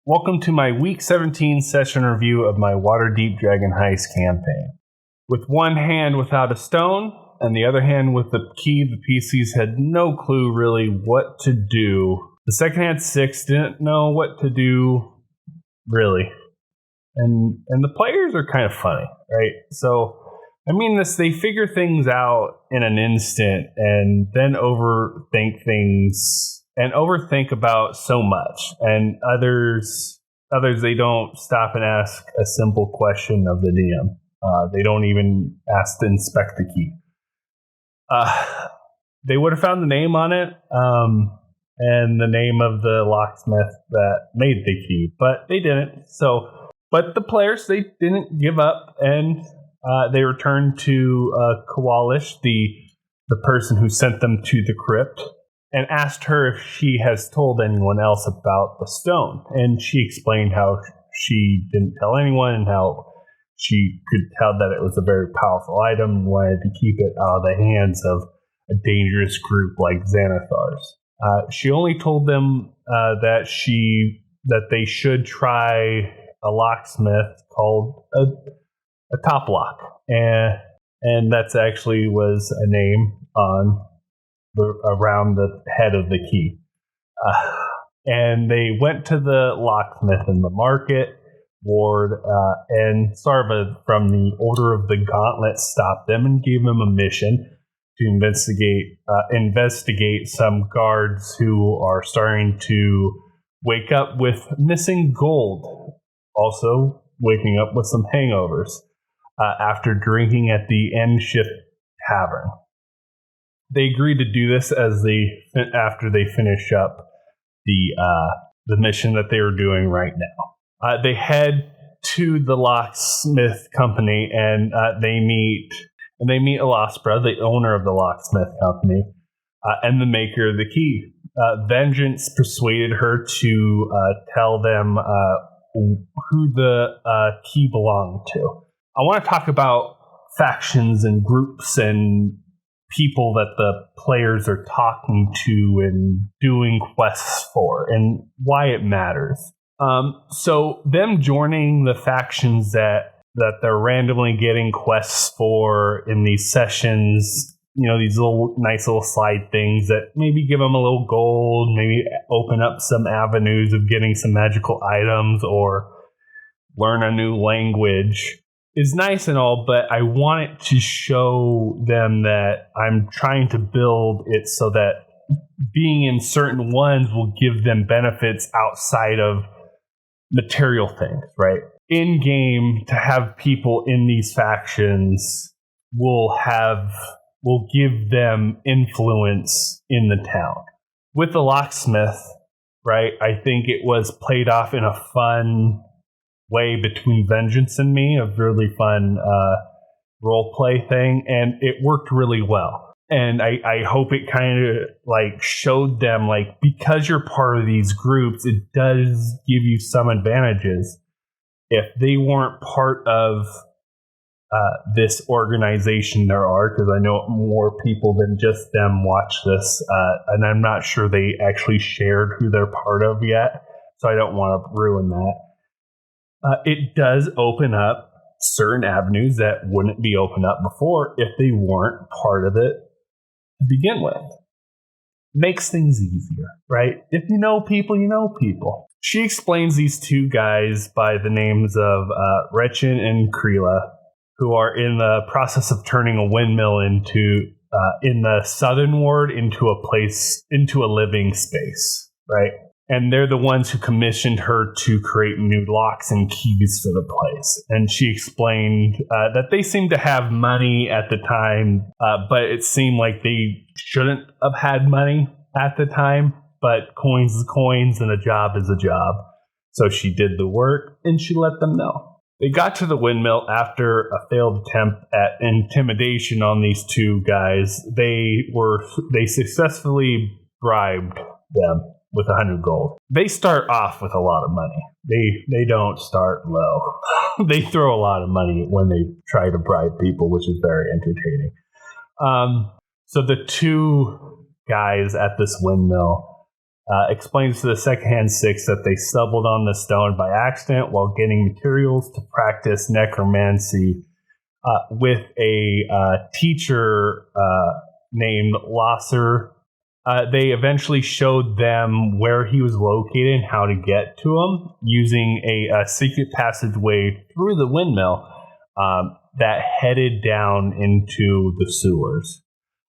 Welcome to my Week 17 session review of my Waterdeep Dragon Heist campaign. With one hand without a stone, and the other hand with the key, the PCs had no clue really what to do. The second hand 6 didn't know what to do, really. And the players are kind of funny, right? So, they figure things out in an instant and then overthink things and overthink about so much. And others they don't stop and ask a simple question of the DM. They don't even ask to inspect the key. They would have found the name on it and the name of the locksmith that made the key, but they didn't. But the players, they didn't give up, and they returned to Kawalish, the person who sent them to the crypt, and asked her if she has told anyone else about the stone. And she explained how she didn't tell anyone and how she could tell that it was a very powerful item and wanted to keep it out of the hands of a dangerous group like Xanathar's. She only told them that they should try a locksmith called a top lock, and that's actually was a name on around the head of the key. And they went to the locksmith in the market ward, and Sarva from the Order of the Gauntlet stopped them and gave them a mission to investigate some guards who are starting to wake up with missing gold, also waking up with some hangovers after drinking at the End Shift Tavern. They agreed to do this after they finish up the mission that they were doing right now. They head to the locksmith company and they meet Alaspra, the owner of the locksmith company, and the maker of the key. Vengeance persuaded her to tell them who the key belonged to. I want to talk about factions and groups and people that the players are talking to and doing quests for and why it matters. So them joining the factions that they're randomly getting quests for in these sessions, these nice little side things that maybe give them a little gold, maybe open up some avenues of getting some magical items or learn a new language, is nice and all, but I want it to show them that I'm trying to build it so that being in certain ones will give them benefits outside of material things, right? In game, to have people in these factions will give them influence in the town. With the locksmith, right, I think it was played off in a fun way between Vengeance and me, a really fun role play thing, and it worked really well. And I hope it kind of showed them because you're part of these groups, it does give you some advantages. If they weren't part of this organization, there are, because I know more people than just them watch this, and I'm not sure they actually shared who they're part of yet, so I don't want to ruin that. It does open up certain avenues that wouldn't be opened up before if they weren't part of it to begin with. Makes things easier, right? If you know people, you know people. She explains these two guys by the names of Rechin and Kreela, who are in the process of turning a windmill into, in the southern ward, into a living space, right? And they're the ones who commissioned her to create new locks and keys for the place. And she explained that they seemed to have money at the time, but it seemed like they shouldn't have had money at the time. But coins is coins and a job is a job. So she did the work and she let them know. They got to the windmill after a failed attempt at intimidation on these two guys. They successfully bribed them with 100 gold. They start off with a lot of money. They don't start low. They throw a lot of money when they try to bribe people, which is very entertaining. So the two guys at this windmill explains to the secondhand six that they stumbled on the stone by accident while getting materials to practice necromancy with a teacher named Lasser. They eventually showed them where he was located and how to get to him using a secret passageway through the windmill that headed down into the sewers.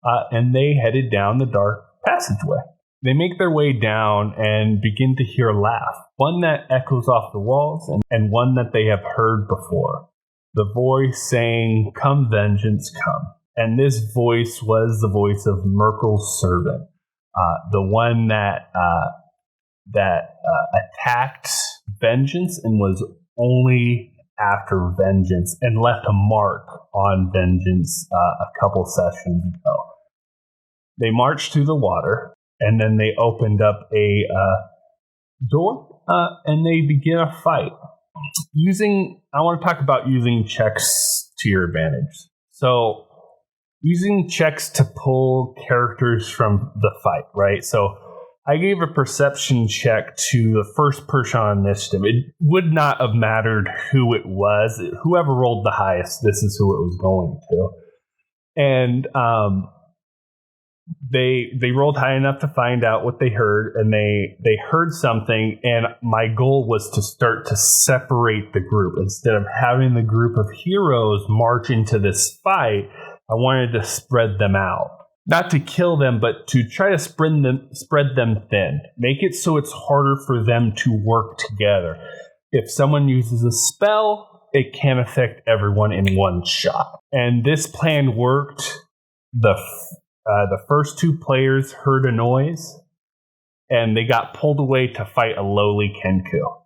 And they headed down the dark passageway. They make their way down and begin to hear a laugh, one that echoes off the walls and one that they have heard before. The voice saying, "Come, vengeance, come." And this voice was the voice of Merkel's servant, the one that attacked Vengeance and was only after Vengeance and left a mark on Vengeance a couple sessions ago. They marched through the water, and then they opened up a door, and they begin a fight. I want to talk about using checks to your advantage. So, using checks to pull characters from the fight, right? So, I gave a perception check to the first person on initiative. It would not have mattered who it was. Whoever rolled the highest, this is who it was going to. And they rolled high enough to find out what they heard, and they heard something, and my goal was to start to separate the group. Instead of having the group of heroes march into this fight, I wanted to spread them out. Not to kill them, but to try to spread them thin. Make it so it's harder for them to work together. If someone uses a spell, it can affect everyone in one shot. And this plan worked. The first two players heard a noise, and they got pulled away to fight a lowly Kenku.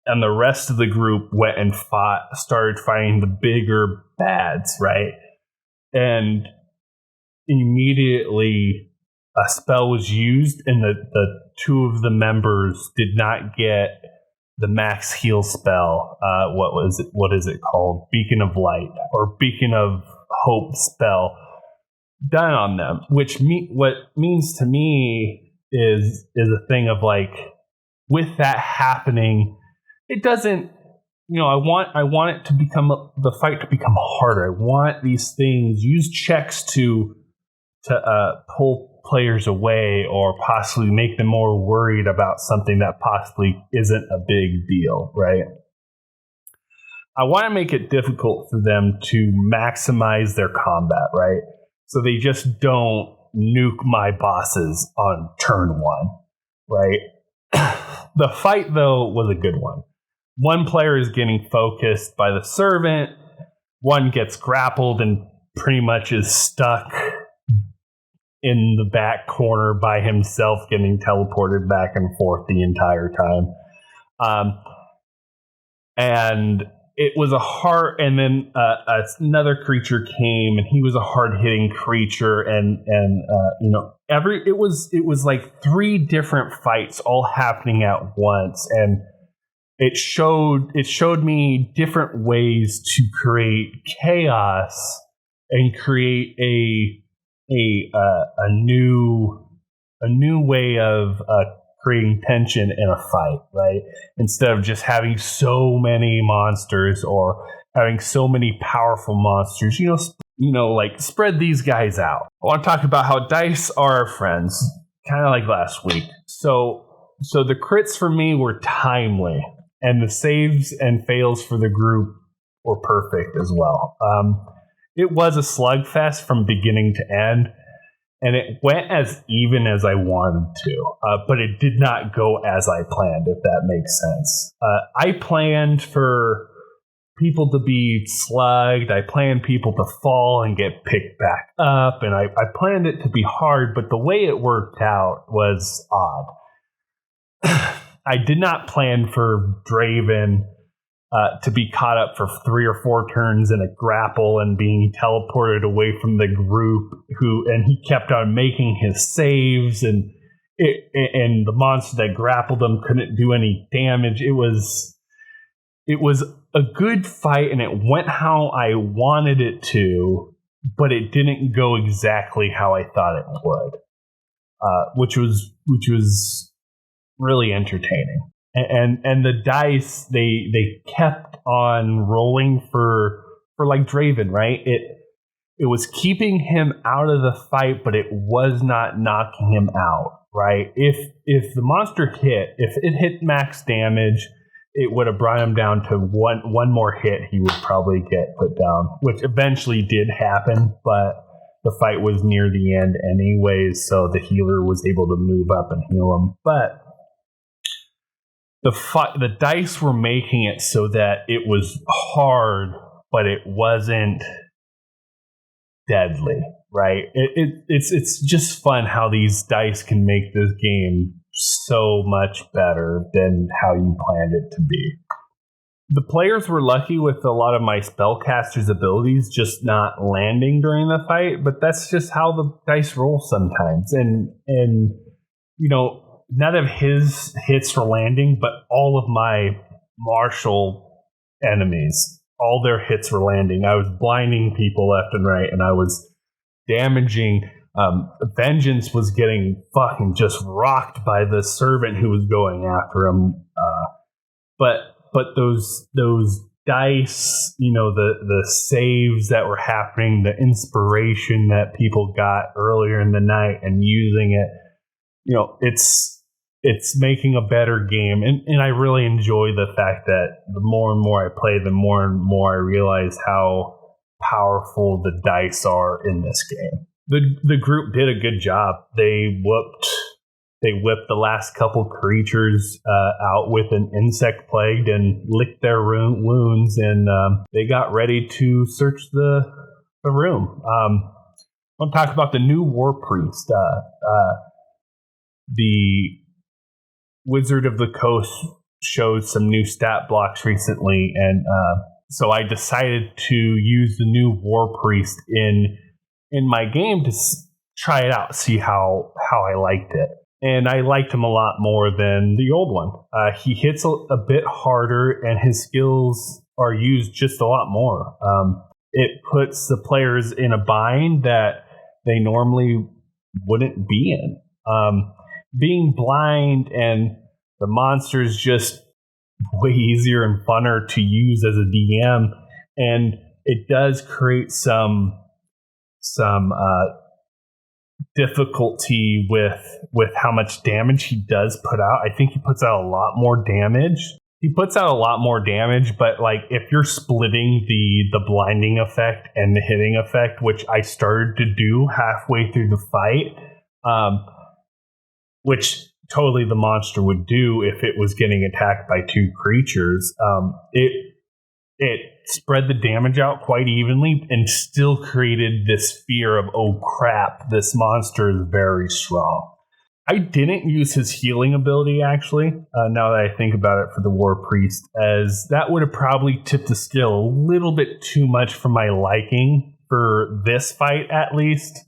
And the rest of the group went and started fighting the bigger bads, right? And immediately a spell was used, and the two of the members did not get the max heal spell. What is it called? Beacon of Light or Beacon of Hope spell done on them, which what means to me is a thing of like, with that happening, it doesn't, I want it to become the fight to become harder. I want these things, use checks to pull players away or possibly make them more worried about something that possibly isn't a big deal, right? I want to make it difficult for them to maximize their combat, right? So they just don't nuke my bosses on turn one, right? The fight, though, was a good one. One player is getting focused by the servant. One gets grappled and pretty much is stuck in the back corner by himself, getting teleported back and forth the entire time. And it was and then another creature came, and he was a hard-hitting creature, and it was like three different fights all happening at once, and it showed me different ways to create chaos and create a new way of creating tension in a fight, right? Instead of just having so many monsters or having so many powerful monsters, like spread these guys out. I want to talk about how dice are our friends, kind of like last week. So the crits for me were timely, and the saves and fails for the group were perfect as well. It was a slugfest from beginning to end, and it went as even as I wanted to, but it did not go as I planned, if that makes sense. I planned for people to be slugged. I planned people to fall and get picked back up, and I planned it to be hard, but the way it worked out was odd. I did not plan for Draven to be caught up for 3 or 4 turns in a grapple and being teleported away from the group. And he kept on making his saves, and the monster that grappled him couldn't do any damage. It was a good fight, and it went how I wanted it to, but it didn't go exactly how I thought it would. which was really entertaining. And the dice they kept on rolling for like Draven, right? It was keeping him out of the fight, but it was not knocking him out, right? If the monster if it hit max damage, it would have brought him down to one more hit. He would probably get put down, which eventually did happen, but the fight was near the end anyways, so the healer was able to move up and heal him. But the dice were making it so that it was hard, but it wasn't deadly, right? It's just fun how these dice can make this game so much better than how you planned it to be. The players were lucky with a lot of my spellcaster's abilities just not landing during the fight, but that's just how the dice roll sometimes. And you know, none of his hits were landing, but all of my martial enemies, all their hits were landing. I was blinding people left and right, and I was damaging. Vengeance was getting fucking just rocked by the servant who was going after him. But those dice, you know, the saves that were happening, the inspiration that people got earlier in the night and using it, you know, it's making a better game. And I really enjoy the fact that the more and more I play, the more and more I realize how powerful the dice are in this game. The group did a good job. They whipped the last couple creatures out with an insect plague and licked their wounds, and they got ready to search the room. I want to talk about the new War Priest. The Wizard of the Coast showed some new stat blocks recently, and so I decided to use the new War Priest in my game to try it out, see how I liked it. And I liked him a lot more than the old one. He hits a bit harder, and his skills are used just a lot more. It puts the players in a bind that they normally wouldn't be in. Being blind and the monsters just way easier and funner to use as a DM, and it does create some difficulty with how much damage he does put out. I think he puts out a lot more damage. But like if you're splitting the blinding effect and the hitting effect, which I started to do halfway through the fight, which totally the monster would do if it was getting attacked by two creatures, it spread the damage out quite evenly and still created this fear of, oh crap, this monster is very strong. I didn't use his healing ability, actually, now that I think about it, for the War Priest, as that would have probably tipped the scale a little bit too much for my liking for this fight, at least.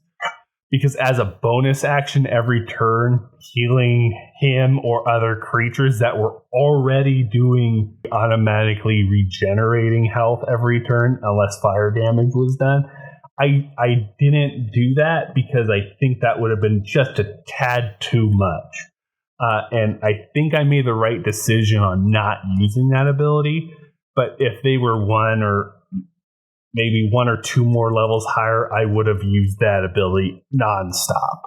Because as a bonus action every turn, healing him or other creatures that were already doing automatically regenerating health every turn, unless fire damage was done, I didn't do that because I think that would have been just a tad too much. And I think I made the right decision on not using that ability. But if they were maybe one or two more levels higher, I would have used that ability nonstop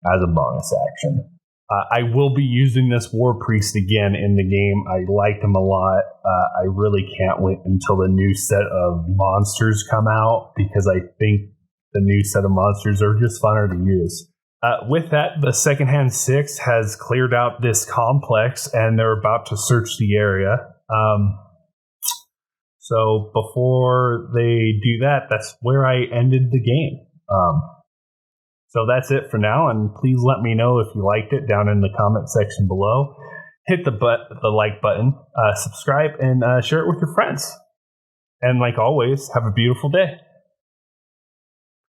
as a bonus action. I will be using this War Priest again in the game. I liked him a lot. I really can't wait until the new set of monsters come out, because I think the new set of monsters are just funner to use. With that, the Secondhand 6 has cleared out this complex, and they're about to search the area. So before they do that, that's where I ended the game. So that's it for now, and please let me know if you liked it down in the comment section below. Hit the like button, subscribe, and share it with your friends. And like always, have a beautiful day.